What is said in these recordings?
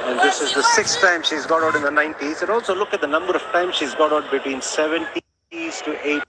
And this is the sixth time she's got out in the 90s. And also look at the number of times she's got out between 70s to 80s.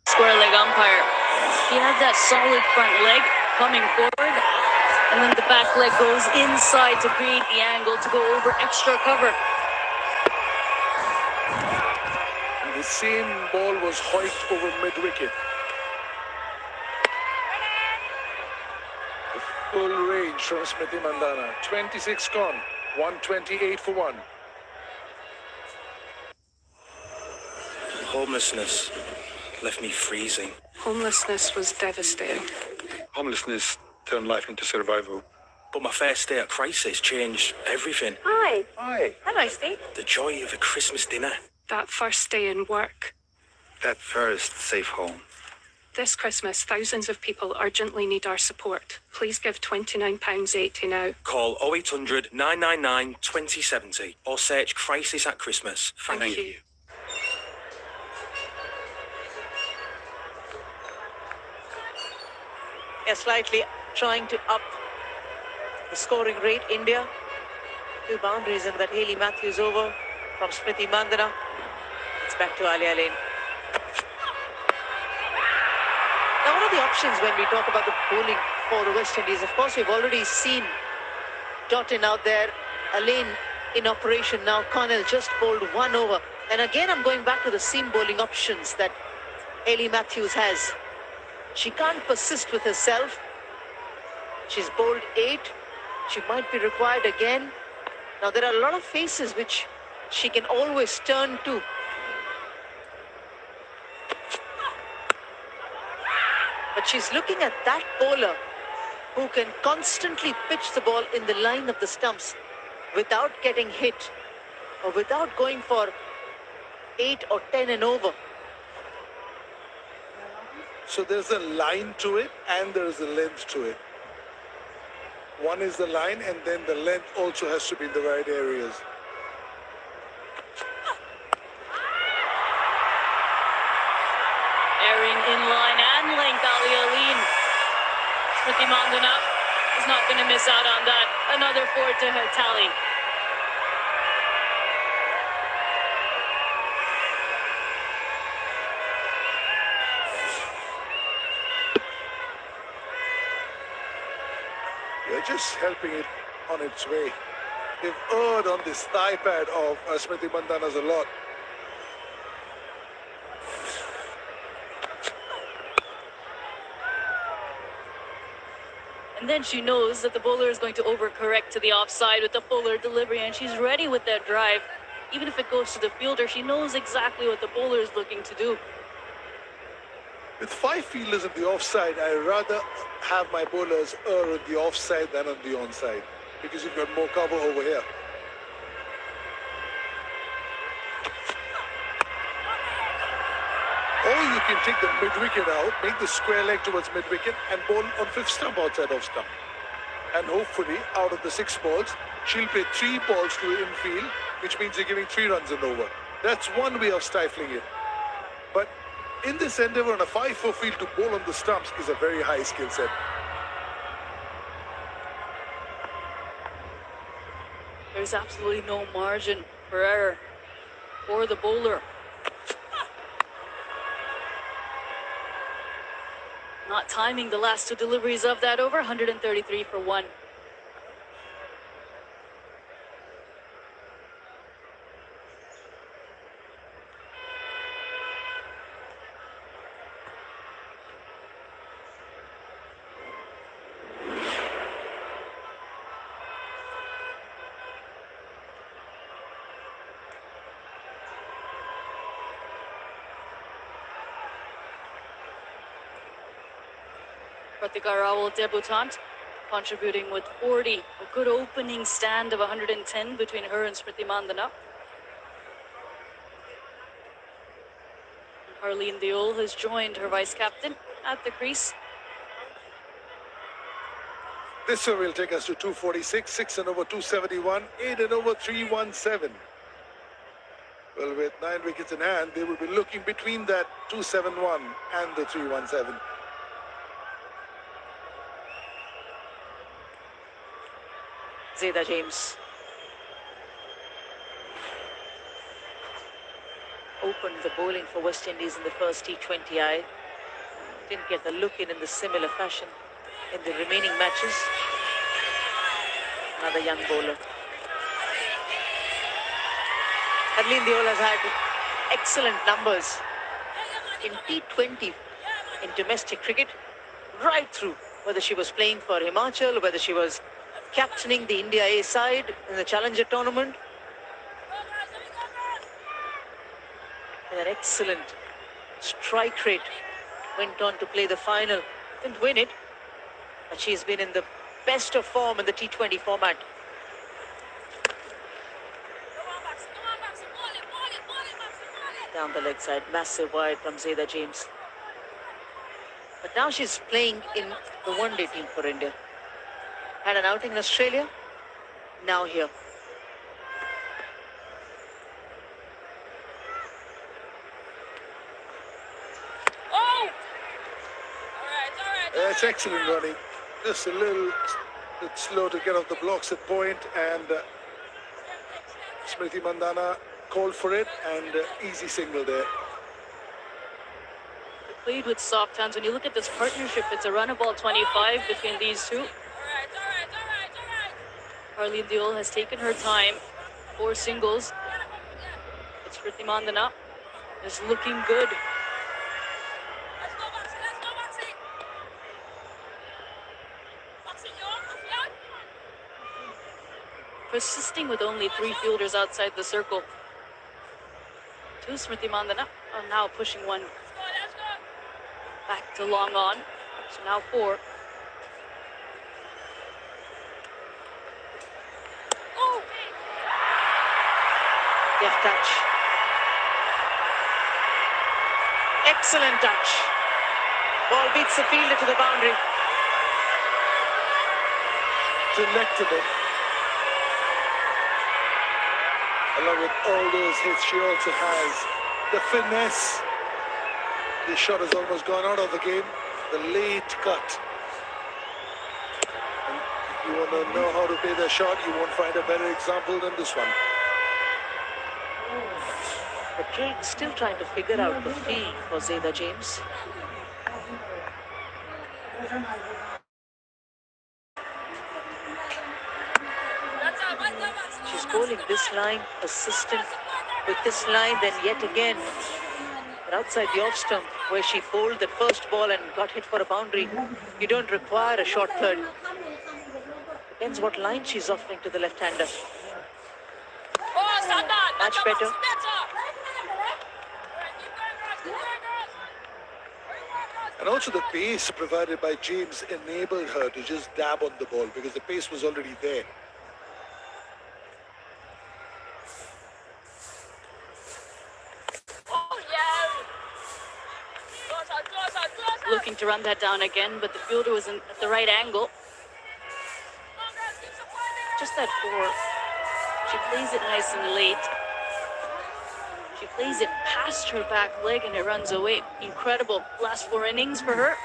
Square leg umpire. He had that solid front leg coming forward, and then the back leg goes inside to create the angle to go over extra cover. And the same ball was hoiked over mid-wicket. The full range from Smriti Mandhana. 26 gone, 128 for 1. Homelessness left me freezing. Homelessness was devastating. Homelessness turned life into survival. But my first day at Crisis changed everything. Hi. Hi. Hello, Steve. The joy of a Christmas dinner. That first day in work. That first safe home. This Christmas, thousands of people urgently need our support. Please give £29.80 now. Call 0800 999 2070 or search Crisis at Christmas. Thank you. Slightly trying to up the scoring rate. India, 2 boundaries in that Hayley Matthews over from Smriti Mandhana. It's back to Alia Lane. Now, one of the options when we talk about the bowling for the West Indies, of course, we've already seen Dottin out there, a lane in operation now. Connell just bowled 1 over. And again, I'm going back to the seam bowling options that Hayley Matthews has. She can't persist with herself. She's bowled 8. She might be required again. Now, there are a lot of faces which she can always turn to. But she's looking at that bowler who can constantly pitch the ball in the line of the stumps without getting hit or without going for 8 or 10 and over. So there's a line to it and there's a length to it. One is the line and then the length also has to be in the right areas. Airing in line and length, Alia Lane. Smriti Mandhana is not going to miss out on that. Another 4 to her tally. They're just helping it on its way. They've erred on this thigh pad of Smriti Mandhana's a lot. And then she knows that the bowler is going to overcorrect to the offside with the fuller delivery, and she's ready with that drive. Even if it goes to the fielder, she knows exactly what the bowler is looking to do. With 5 fielders in the offside, I'd rather have my bowlers err on the offside than on the onside because you've got more cover over here. Or you can take the mid-wicket out, make the square leg towards mid-wicket and bowl on 5th stump outside off stump. And hopefully, out of the 6 balls, she'll play 3 balls to the infield, which means you're giving 3 runs and over. That's one way of stifling it. But in this endeavour on a 5-4 field to bowl on the stumps is a very high skill set. There's absolutely no margin for error for the bowler. Not timing the last 2 deliveries of that over, 133 for 1. Pratika Rawal, debutant, contributing with 40. A good opening stand of 110 between her and Smriti Mandhana. Harleen Deol has joined her vice-captain at the crease. This one will take us to 246, 6 and over 271, 8 and over 317. Well, with 9 wickets in hand, they will be looking between that 271 and the 317. Zeda James opened the bowling for West Indies in the first T20. I didn't get the look in the similar fashion in the remaining matches. Another young bowler. Harleen Deol has had excellent numbers in T20 in domestic cricket, right through, whether she was playing for Himachal, whether she was captaining the India A side in the Challenger tournament. With an excellent strike rate, went on to play the final. Didn't win it, but she's been in the best of form in the T20 format. Down the leg side, massive wide from Zeda James. But now she's playing in the one-day team for India. Had an outing in Australia, now here. That's excellent running. Just a little bit slow to get off the blocks at point, and Smriti Mandhana called for it, and easy single there. Played with soft hands. When you look at this partnership, it's a run of ball 25 between these two. Harleen Deol has taken her time. 4 singles. It's Smriti Mandhana is looking good. Persisting with only 3 fielders outside the circle. 2 Smriti Mandhana are now pushing one back to long on. So now 4. Deft touch. Excellent touch. Ball beats the fielder to the boundary. Delectable. Along with all those hits, she also has the finesse. The shot has almost gone out of the game. The late cut. And if you want to know how to play the shot, you won't find a better example than this one. But still trying to figure out the feel for Zeda James. She's bowling this line, persistent with this line, then yet again. But outside the off stump, where she bowled that first ball and got hit for a boundary, you don't require a short third. Depends what line she's offering to the left-hander. Much better. And also the pace provided by James enabled her to just dab on the ball because the pace was already there. Looking to run that down again, but the fielder was at the right angle. Just that 4. She plays it nice and late. She plays it past her back leg and it runs away. Incredible last 4 innings for her.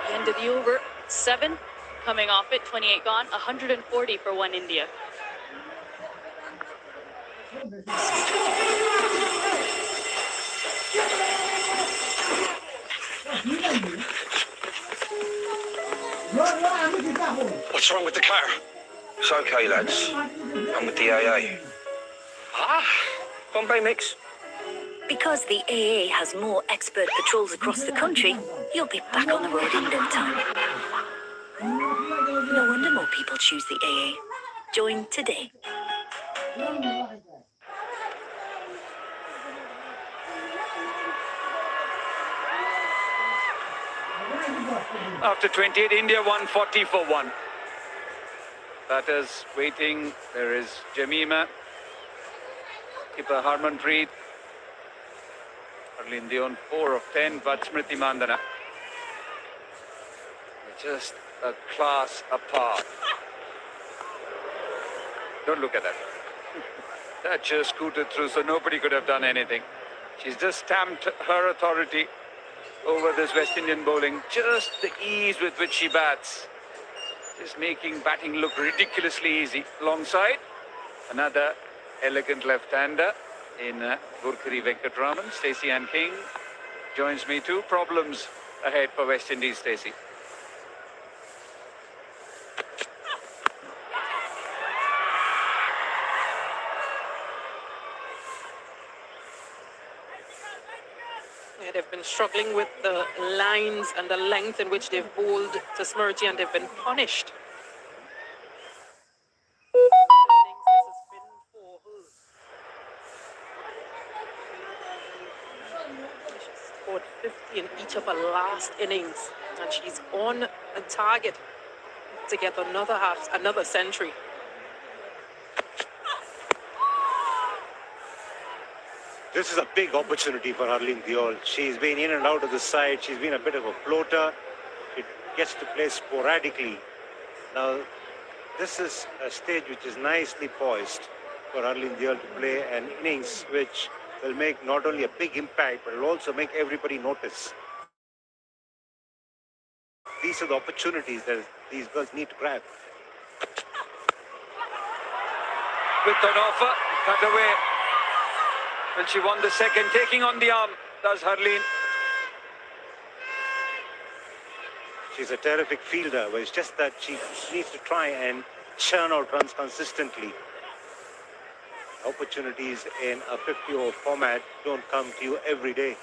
The end of the over, 7 coming off it, 28 gone, 140 for one India. What's wrong with the car? It's okay, lads. I'm with the AA. Ah, Bombay mix. Because the AA has more expert patrols across the country, you'll be back on the road in no time. No wonder more people choose the AA. Join today. After 28, India 140 for 1. Batters waiting. There is Jamima. Keeper Harmanpreet. Harleen Deol 4 of 10, but Smriti Mandhana just a class apart. Don't look at that. That just scooted through, so nobody could have done anything. She's just stamped her authority over this West Indian bowling. Just the ease with which she bats. Just making batting look ridiculously easy. Alongside, another elegant left-hander in Gurkari Venkatraman. Stacey Ann King joins me too. Problems ahead for West Indies, Stacey. Yeah, they've been struggling with the lines and the length in which they've bowled to Smriti, and they've been punished. She's scored 50 in each of her last innings, and she's on a target to get another century. This is a big opportunity for Harleen Deol. She's been in and out of the side. She's been a bit of a floater. It gets to play sporadically. Now, this is a stage which is nicely poised for Harleen Deol to play an innings which will make not only a big impact, but will also make everybody notice. These are the opportunities that these girls need to grab. With an offer, cut away. When she won the second, taking on the arm, does Harleen. She's a terrific fielder, but it's just that she needs to try and churn out runs consistently. Opportunities in a 50-over format don't come to you every day.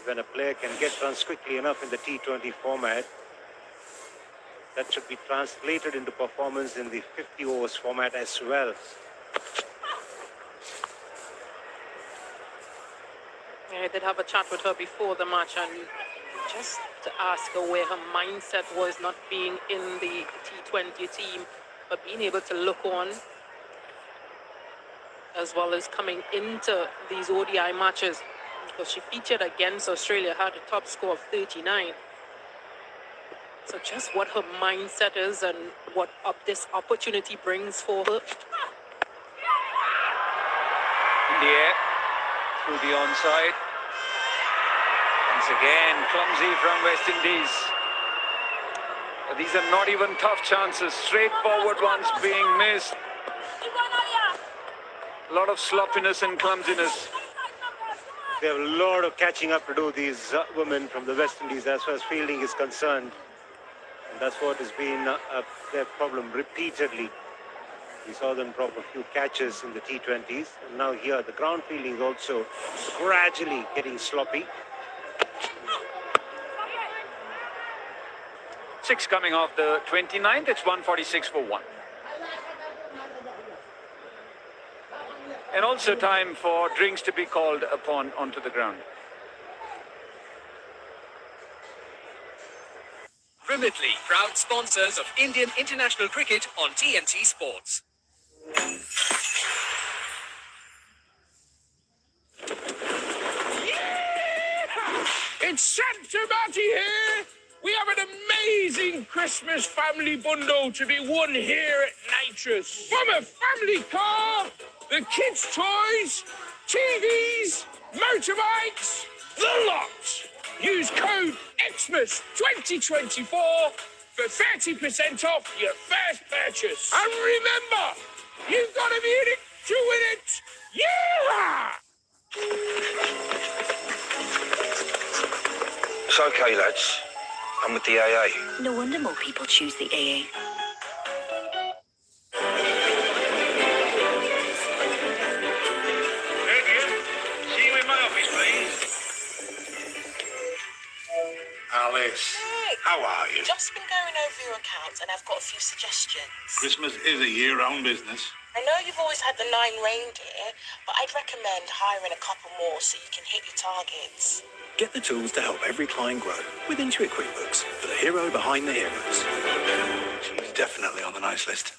When a player can get runs quickly enough in the T20 format, that should be translated into performance in the 50 overs format as well. I did have a chat with her before the match, and just to ask her where her mindset was, not being in the T20 team, but being able to look on, as well as coming into these ODI matches, because she featured against Australia, had a top score of 39. So just what her mindset is and what this opportunity brings for her. In the air, through the onside. Once again, clumsy from West Indies. But these are not even tough chances. Straightforward ones being missed. A lot of sloppiness and clumsiness. They have a lot of catching up to do, these women from the West Indies, as far as fielding is concerned. And that's what has been their problem repeatedly. We saw them drop a few catches in the T20s. And now here, the ground fielding is also gradually getting sloppy. 6 coming off the 29th. It's 146 for 1. And also time for drinks to be called upon onto the ground. Remitly, proud sponsors of Indian international cricket on TNT Sports. It's Santa Matty here! We have an amazing Christmas family bundle to be won here at Nitrous. From a family car, the kids' toys, TVs, motorbikes, the lot. Use code XMAS 2024 for 30% off your first purchase. And remember, you've got to be in it to win it. Yeah! It's okay, lads. I'm with the AA. No wonder more people choose the AA. See you in my office, please. Alice, how are you? Just been going over your accounts and I've got a few suggestions. Christmas is a year-round business. I know you've always had the 9 reindeer, but I'd recommend hiring a couple more so you can hit your targets. Get the tools to help every client grow with Intuit QuickBooks for the hero behind the heroes. She's definitely on the nice list.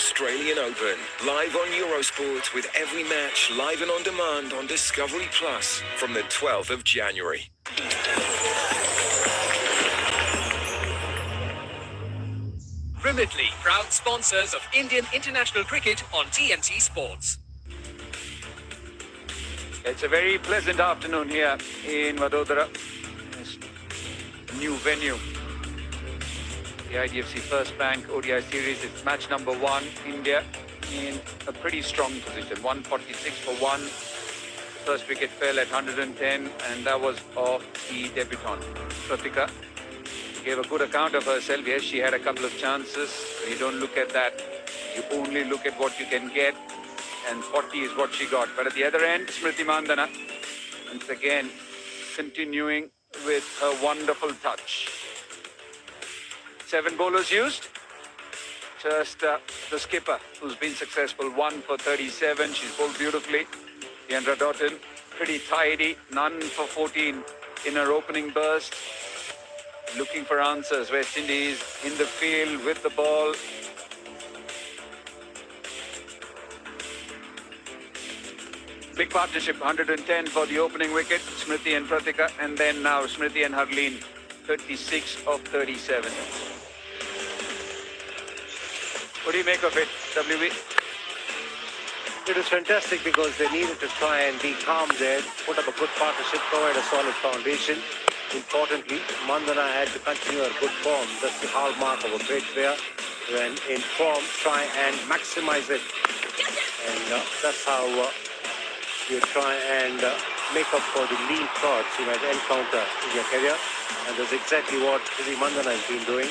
Australian Open, live on Eurosport with every match live and on demand on Discovery Plus from the 12th of January. Remitly, proud sponsors of Indian international cricket on TNT Sports. It's a very pleasant afternoon here in Vadodara. It's a new venue. The IDFC First Bank ODI Series is match number 1. India in a pretty strong position. 146 for 1. First wicket fell at 110, and that was of the debutant, Pratika. Gave a good account of herself. Yes, she had a couple of chances. You don't look at that. You only look at what you can get. And 40 is what she got. But at the other end, Smriti Mandhana, once again, continuing with her wonderful touch. 7 bowlers used. Just the skipper, who's been successful, 1 for 37. She's bowled beautifully. Deandra Doughton, pretty tidy. None for 14 in her opening burst. Looking for answers. West Indies in the field with the ball. Big partnership, 110 for the opening wicket, Smriti and Pratika, and then now Smriti and Harleen, 36 of 37. What do you make of it, WB? It was fantastic because they needed to try and be calm there, put up a good partnership, provide a solid foundation. Importantly, Mandhana had to continue her good form. That's the hallmark of a great player. When in form, try and maximize it. And that's how you try and make up for the lean thoughts you might encounter in your career. And that's exactly what Sri Mandhana has been doing.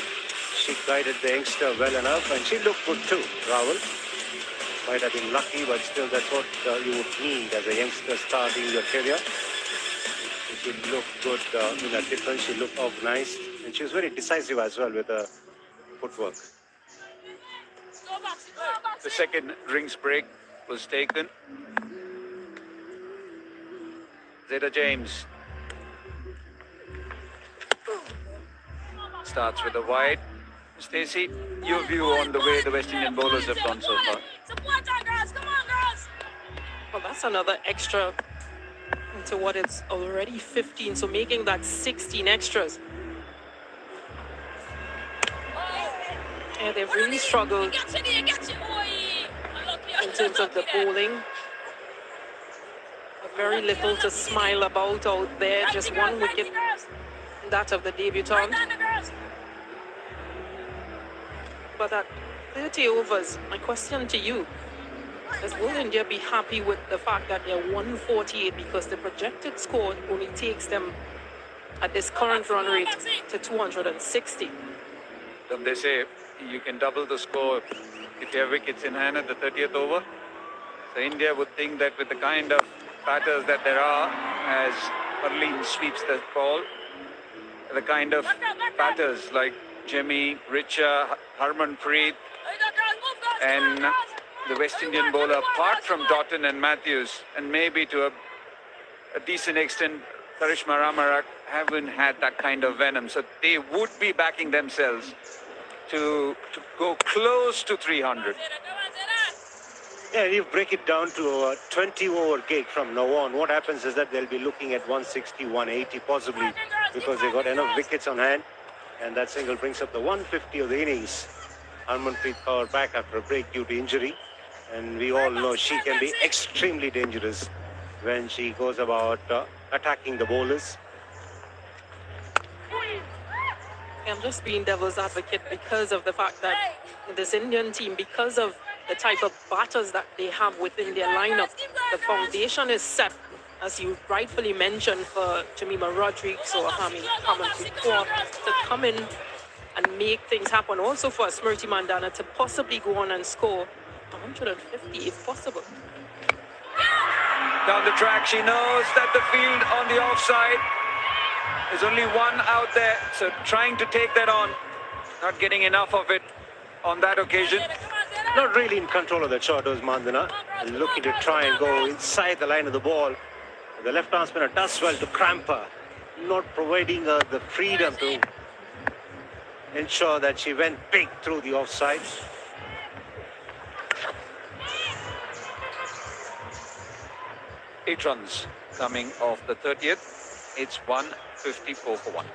She guided the youngster well enough, and she looked good too, Rahul. Might have been lucky, but still that's what you would need as a youngster starting your career. She looked good in her defense, she looked organized, and she was very decisive as well with her footwork. The second drinks break was taken. Zeta James starts with a wide. Stacey, your view on the way the West Indian bowlers have gone so far? Well, that's another extra into what it's already 15, so making that 16 extras. Yeah, they've really struggled in terms of the bowling. Very little to smile about out there, just 1 wicket, that of the debutant. But at 30 overs, my question to you is, will India be happy with the fact that they're 148 because the projected score only takes them at this current run rate to 260? Don't they say you can double the score if you have wickets in hand at the 30th over? So India would think that with the kind of batters that there are, as Harleen sweeps the ball, the kind of batters like Jimmy, Richa, Harmanpreet, and the West Indian bowler, apart from Doughton and Matthews, and maybe to a decent extent, Karishma Ramarak, haven't had that kind of venom. So they would be backing themselves to go close to 300. Yeah, you break it down to a 20-over gig from now on. What happens is that they'll be looking at 160, 180 possibly, because they got enough wickets on hand. And that single brings up the 150 of the innings. Harmanpreet Kaur back after a break due to injury. And we all know she can be extremely dangerous when she goes about attacking the bowlers. I'm just being devil's advocate because of the fact that this Indian team, because of the type of batters that they have within their lineup, the foundation is set, as you rightfully mentioned, for Jemima Rodriguez or Harmanpreet Kaur to come in and make things happen. Also for Smriti Mandhana to possibly go on and score 150 if possible. Down the track, she knows that the field on the offside. There's only one out there, so trying to take that on. Not getting enough of it on that occasion. Not really in control of the shot was Mandhana. Looking to try and go inside the line of the ball. The left-arm spinner does well to cramp her, not providing her the freedom to ensure that she went big through the offside. 8 runs coming off the 30th. It's 154 for 1.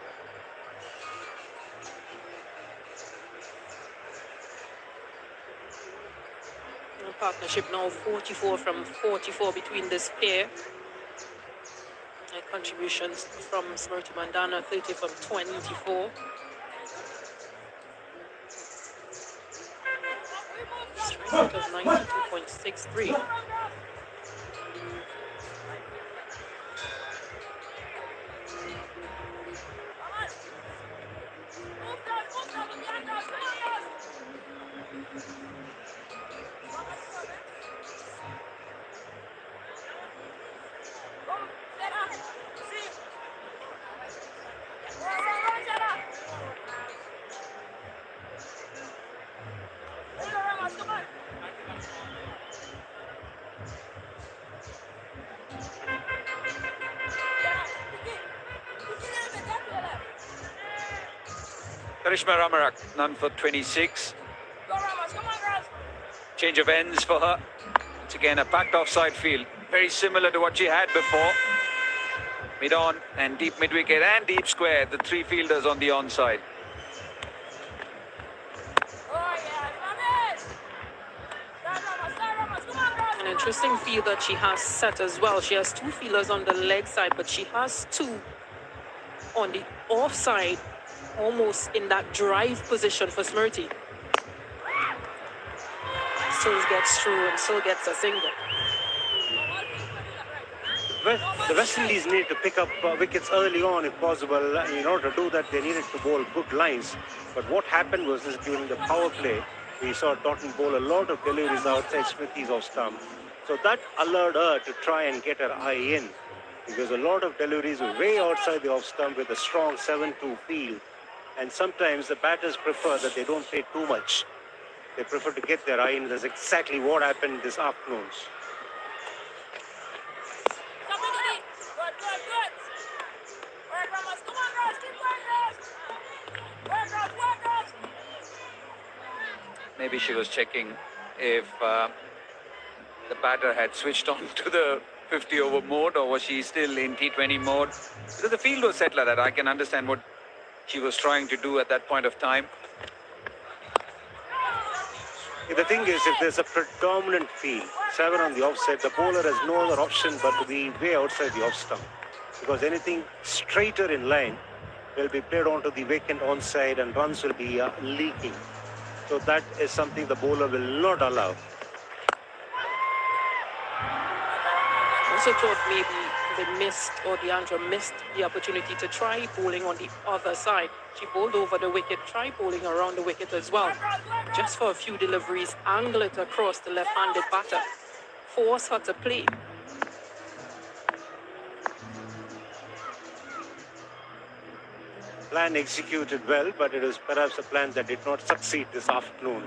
Partnership now 44 from 44 between this pair. And contributions from Smriti Mandhana 30 from 24. Strike rate of 92.63. Karishma Ramarak, none for 26. Change of ends for her. It's again a packed offside field, very similar to what she had before. Mid-on and deep mid-wicket and deep square, the 3 fielders on the onside. An interesting field that she has set as well. She has 2 fielders on the leg side, but she has 2 on the offside, almost in that drive position for Smriti. Still gets through and still gets a single. The West Indies need to pick up wickets early on if possible. In order to do that, they needed to bowl good lines. But what happened was this: during the power play, we saw Totten bowl a lot of deliveries outside Smriti's off stump. So that allowed her to try and get her eye in, because a lot of deliveries were way outside the off stump with a strong 7-2 field. And sometimes the batters prefer that they don't play too much. They prefer to get their eye in. That's exactly what happened this afternoon. Maybe she was checking if the batter had switched on to the 50-over mode, or was she still in T20 mode? Because the field was set like that. I can understand what she was trying to do at that point of time. The thing is, if there's a predominant field, 7 on the offside, the bowler has no other option but to be way outside the off stump. Because anything straighter in line will be played onto the vacant onside and runs will be leaking. So that is something the bowler will not allow. Also thought maybe they missed, or Deandra missed the opportunity to try bowling on the other side. She bowled over the wicket, tried bowling around the wicket as well. Just for a few deliveries, angle it across the left-handed batter. Force her to play. Plan executed well, but it is perhaps a plan that did not succeed this afternoon.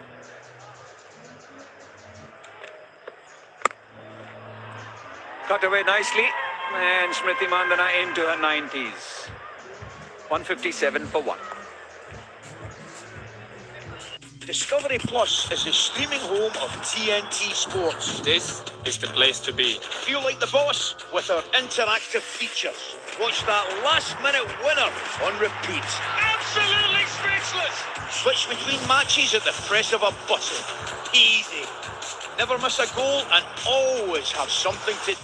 Cut away nicely, and Smriti Mandhana into her 90s. 157 for 1. Discovery Plus is the streaming home of TNT Sports. This is the place to be. Feel like the boss with our interactive features. Watch that last-minute winner on repeat. Absolutely speechless! Switch between matches at the press of a button. Easy. Never miss a goal and always have something to...